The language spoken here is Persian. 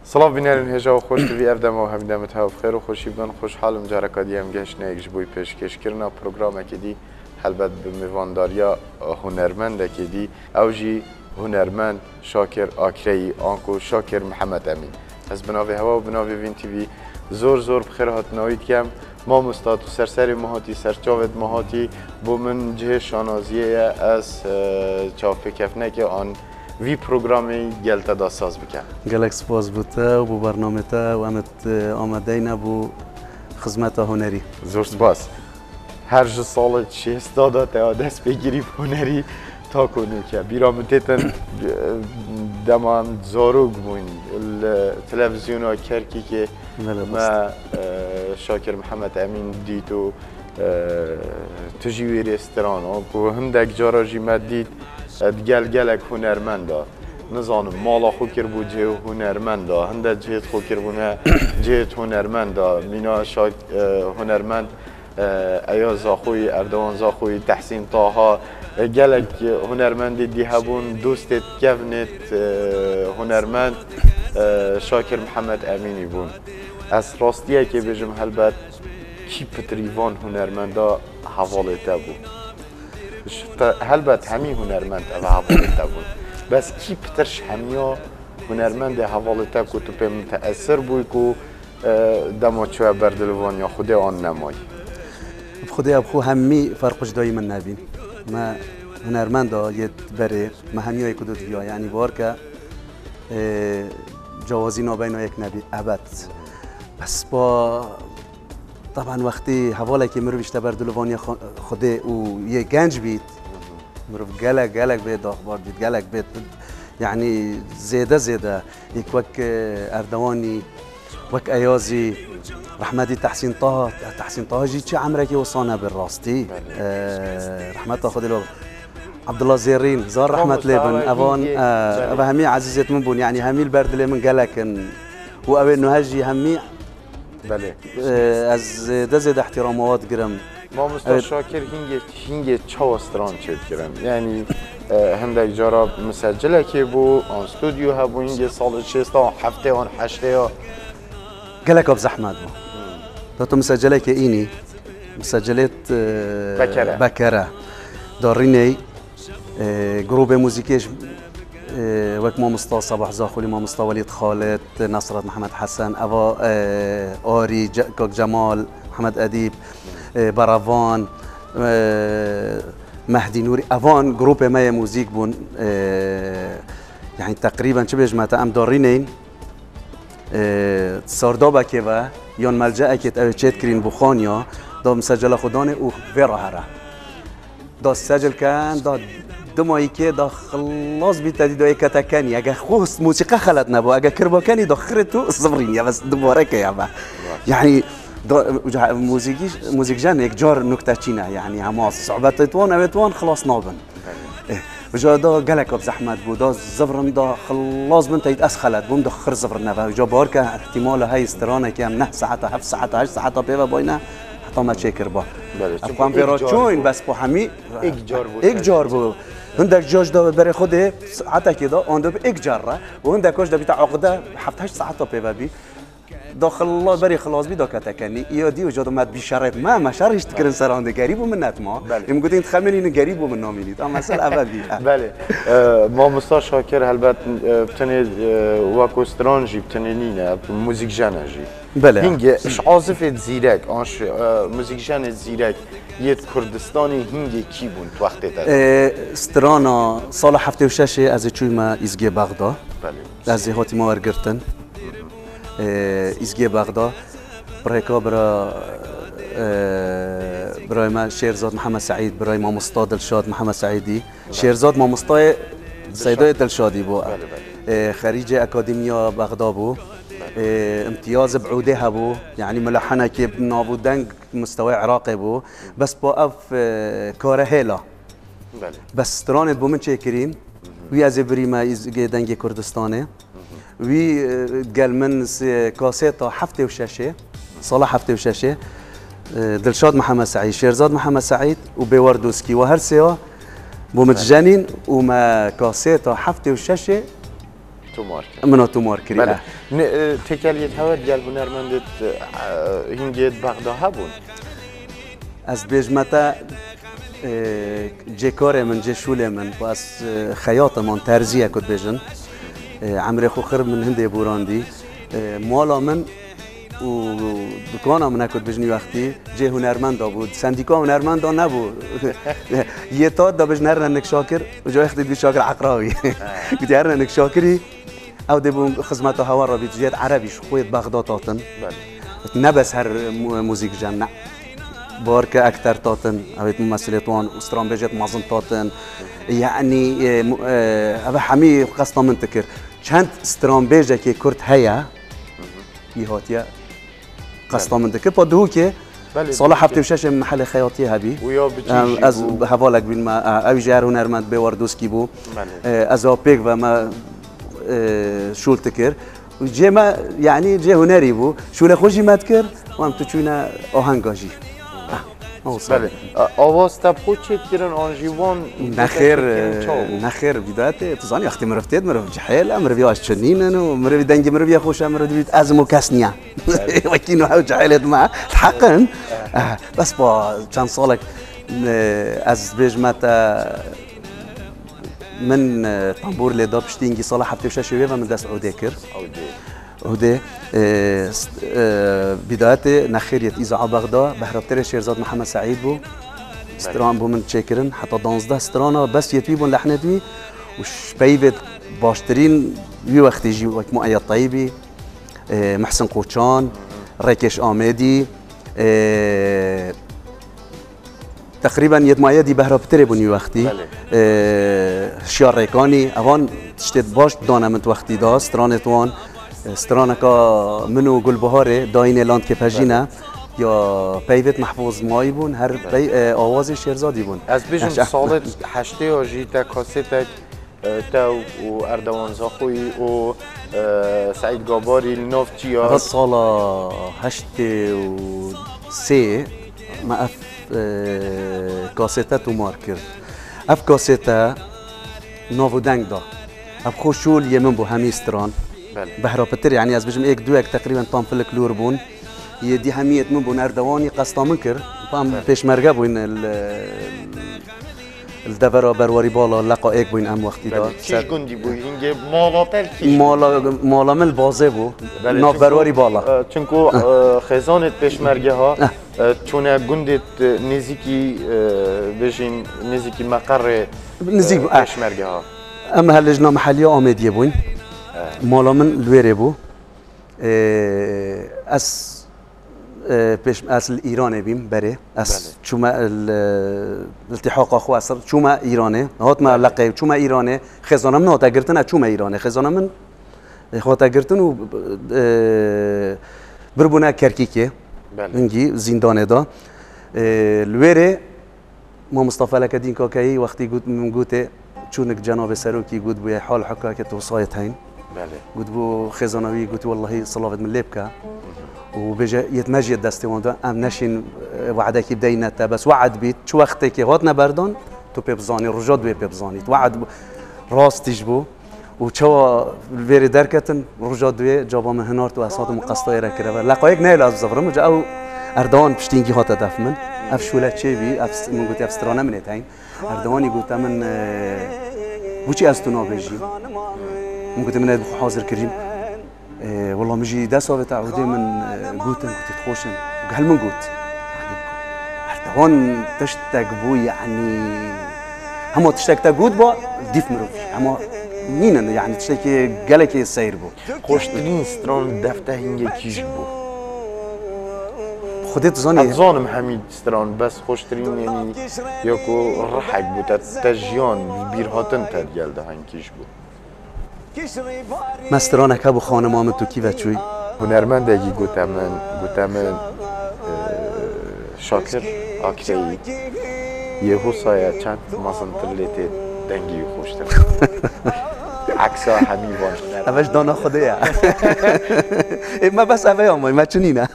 صلاة بینرین هجا و خوش دوی افدم و همیدمت ها بخیر و خوشی بدن خوشحال مجارکا دیم گشت نیکش بوی پیشکش کرنا پروگرام اکیدی البته به میوانداریا هنرمند اکیدی اوجی هنرمند شاکر آکری آنکو شاکر محمد امین از بناوی هوا و بناوی وین تیوی زور بخیر هات نوید کم ما مستاد و سرسری مهاتی سرچاوت مهاتی بو من جه شانازیه از چاپ کفنه که آن وی پروگرامی گلتا دا ساز بکن گلک سپاس بوده و بو برنامه تا و امت آمده نبو خدمت هنری زور سپاس هر جو سال چیست دادا تا دست بگیری هنری تا کنو که بیرامتتن دمان زاروگ بون التلویزیون ها کرکی که ما شاکر محمد امین دیدو تجوی رستوران و هندک جارا جیمت دید گلک هنرمنده نزانم مالا خو کر بود جه هنرمنده هنده جهت خو کر بونه جهت هنرمنده مینا هنرمند ایاز زاخوی اردوان زاخوی تحسین طاها گلک هنرمند دی هبون دوستت کونت هنرمند شاکر محمد امینی بون از راستیه که بجم هلبت کی پتریوان هنرمنده حواله تا بود هلبت همی هنرمند او حواله تا بود بس کی پترش همیا هنرمند حواله تا که تو پی متأثر بوی که دما چوه بردلوان یا خود آن نمای بخودی ابخو همی فرقش دایم نبین ما هنرمند یه بره ما همیای کدوم بیا یعنی بار که جوازی نابینا یک نبی ابد بس با طبعا وقتی حواله که مرو بیشتر بردلوانی خوده و یه گنج بید مرو گلک بید اخبار بید گلک بید یعنی زیده یک وک اردوانی وك ايازي رحمتي تحسين طه جي چه عمرك وصانا بالراستي رحمته خذ له عبد الله زيرين زار رحمه لبن افون همي عزيزه من بون يعني همي البرد اللي من قالك وابي انه هجي همي بله از دزد احترامات قرم ما مستر شاكر هنگه چاوستران چید کرم یعنی هندک جارا مسجله که بو آن استودیو هبو هنگه سال 6 هفته آن 8 قالك ابو زحمد تو مسجله كايني مسجلات بكره داريني جروب موسيقيش وك ما مصطفى صباح زاخولي ما مصطفى وليد خالد نصرت محمد حسن ابا آري كوك جمال محمد اديب براوان مهدي نوري افان جروب ما موزيك بون يعني تقريبا شبه جماعه ام دارينين سردابه که و یا ملجأ که چت کرین بخانیا دا مسجل خودانه او ورا هره دا سجل کن دا دمایی که دا خلاص بیت دی دا کتکنی اگه خوست موسیقی خلط نبود اگه کربا کنی دا خرتو صبرین یا بس دوباره که یا یعنی موزیک جن یک جار نکته چینه یعنی همه صعوبت توان خلاص نابن وجا دا قالك ابو زحمت بودا زفرن دا خلاص بنت يتأسخلت بوم دا خر زفرن نبا وجا باركا احتمال هاي استرانه كام 9 ساعات 7 ساعات 8 ساعات بيبا بوينا حتى ما تشكر با افهم بيراتشوين بس بو همي اجار بو هندك جوج دا بري خوده ساعات كده اون دا اجار وهندك كوش دا بتاع عقده 7 8 ساعات بيبا بي داخل الله بري خلاص بي دوكا كاني يودي وجود ما بشرط ما شرش تكرن سراند قريب ومنات ما يم قلت تخمنين قريب ومن نوميني اما مسألة ابدي بله ما مستر شاكر هلبت بتني واكو سترانجي بتنينينا موزيك جانجي بله هنگ اش عازف زیرک آنش موزیک جان زیرک یه کردستانی هنگ کی بون تو وقت تا سترانا سال 76 از چوی ما ازگی بغداد بله از هاتی ما ورگرتن ازگی بغداد برای برای ما شیرزاد محمد سعید برای ما مصطفی دلشاد محمد سعیدی شیرزاد ما مصطفی سیدای دلشادی بو خريج اکادمیا بغداد بو امتياز بعوده هبو يعني ملحنه كي بنابو دنگ مستوى عراقي بو بس بو اف كاره هيلا بس ترانت بو من شاكرين وي از بريما از دنگ كردستاني وي قال من كاسيتا حفته وشاشه صلاح حفته وشاشه دلشاد محمد سعيد شيرزاد محمد سعيد وبيوردوسكي وهرسيا بو متجانين وما كاسيتا حفته وشاشه تو مارکر من تو مارکری بله تکلیت هوا دیگر هنرمندت هنگیت بغدا هبون از بجمتا جکار من جشول من باز خیاط من ترزیه کد بجن عمري خو خرب من هندي بوراندي مالا من و دکانم نکرد بجنی وقتی جه هنرمند بود سندیکا هنرمند نبود یه تا دا بجن هر نک شاکر و جای خدید بی شاکر عقراوی گفتی هر نک شاکری او دبون خدمت هوا را بیت عربیش خوید بغداد تاتن نبس هر موزیک جن بارك اكثر تاتن هويت ممثلتون استران بيجت مازن تاتن يعني ابا حمي قصنا منتكر كانت استران بيجا كي كرت هيا يهاتيا قصنا منتكر بدوكي صلاح بتمشاش محل خياطيه هبي از حوالك بين ما او جار هنرمند بوردوسكي بو ازو بيك وما شولتكر جي ما يعني جي هنري بو شو لخوجي ما تكر وام تشونا اوهنگاجي بله آواز تبخو چه کردن آنجیوان نخیر بداية تزاني وقتی مرفتید مرف جحيل مرف یاش چنینن و مرف دنگ مرف یا خوش مرف دوید ازمو کسنیا وکینو هاو جحيلت معه حقا بس با چند سالك از بجمت من طنبور لیدا پشتینگی سال هفته شش و من دست عوده کرد هده بداية نخيرية إذاعة بغداد بهربتر شيرزاد محمد سعيد بو استران بو من تشكرن حتى 12 استرانا بس يتويبون لحنتوي وش بيبت باشترين في وقت يجي وقت مؤيد طيبي محسن قوتشان ريكيش آمدي تقريبا يد مؤيدي بهربتر بوني وقتي شيار ريكاني اوان تشتت باش دانا من وقتي دا استرانتوان استرانكا منو گلبهاره داين لاند که پجینه یا پیوت محفوظ مایی بون هر آواز شیرزادی بون از بیشتر سال هشته آجی تا کاسیت تا و اردوان زاخوی و سعید گاباری نوف چیا هذا سال هشته و سه ما اف کاسیت تو مارکر اف کاسیت نوو دنگ دا اف خوشول یمن بو همی استران بهرابتر يعني از بجم ايك دوك تقريبا طام في الكلور بون يدي حمية من بون اردواني قصتا منكر طام بيش مرقب بوين الدفرة بروري بالا لقا ايك بوين ام وقتي دا چيش گندي بو هنگه مالا تلكيش مالا مل بازه بو ناف بروري بالا چونكو خزانت بيش مرقه ها چونه گندت نزيكي بجين نزيكي مقر نزيك بيش مرقه ها اما هاللجنة محلية آمدية بوين مالا من لويري بو اس پیش اصل ایرانه بیم بره اس چوما الالتحاق اخو اصل چوما ایرانه هات ما لقب چوما ایرانه خزانم نه تا گرتن چوما ایرانه خزانم من خاطر گرتن و بربونه کرکیکه انجی زندانه دا لویره ما مصطفى لکدین کاکایی وقتی گوته چونك جناب سروكي قلت بو حال حكاكة وصايت هين قلت بو خزانوي قلت والله صلافة من ليبكا وبيجا يتمجد دستيوان دا ام نشين وعدك بدينا بس وعد بيت شو وقتك هاتنا بردان تو بيبزاني رجاد بي بيبزاني توعد راس تجبو وشوا الفيري دركتن رجاد بي جابا من هنار تو اسات مقصطايره كده لقايك نيل از زفرم جا او اردوان بشتينجي هات دف من اف شولات شيبي اف من قلت افسترانا من هين اردواني قلت من بوشي استونا بيجي قلت من حاضر كريم والله مجي داسو بتاعودي من قوتن كنت تخوشن قال من قوت اردوان تشتاق بو يعني هم تشتاق تقود با ديف مروفي هم نينا يعني تشتاق قالك السير بو خوشترين ستران دفته هنگه كيش بو خودت زاني ظانم حميد ستران بس خوشترين يعني ياكو رحق بو تجيان بيرهاتن تدگل ده هنگ كيش بو مسترانك ابو خانم آمد تو کی و چوی هنرمندگی گوتمن شاکر آکری یهو سایه چند مازن تلیت دنگی خوشتر عکس حمیوان اوش دانا خوده یا ما بس اوه آمای ما چونینه